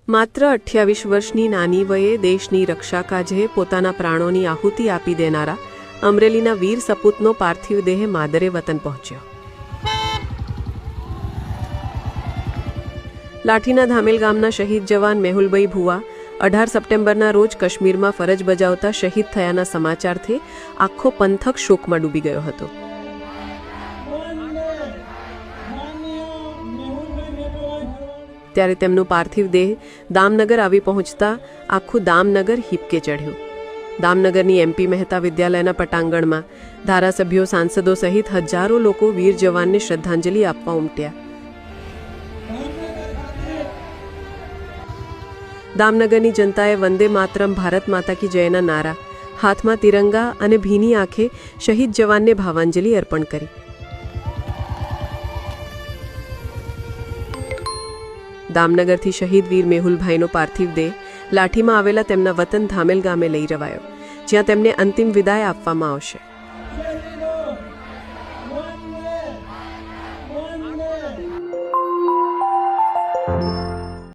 માત્ર 28 વર્ષની નાની વયે દેશની રક્ષા કાજે પોતાના પ્રાણોની આહુતિ આપી દેનારા અમરેલીના વીર સપૂતનો પાર્થિવ દેહ માદરે વતન પહોંચ્યો. લાઠીના ધામેલ ગામના શહીદ જવાન મેહુલભાઈ ભુવા 18 સપ્ટેમ્બરના રોજ કાશ્મીરમાં ફરજ બજાવતા શહીદ થયાના સમાચારથી આખો પંથક શોકમાં ડૂબી ગયો હતો. ત્યારે તેમનું પાર્થિવ દેહ દામનગર આવી પહોંચતા આખું દામનગર હિપકે ચઢ્યું. દામનગરની MP મહેતા વિદ્યાલયના પટાંગણમાં ધારાસભ્યો, સાંસદો સહિત હજારો લોકો વીર જવાનને શ્રદ્ધાંજલિ આપવા ઉમટ્યા. દામનગરની જનતાએ વંદે માતરમ, ભારત માતા કી જયના નારા, હાથમાં તિરંગા અને ભીની આંખે શહીદ જવાનને ભાવાંજલિ અર્પણ કરી. દામનગરથી શહીદ વીર મેહુલભાઈનો પાર્થિવ દેહ લાઠીમાં આવેલા તેમના વતન ધામેલ ગામે લઈ જવાયો, જ્યાં તેમને અંતિમ વિદાય આપવામાં આવશે.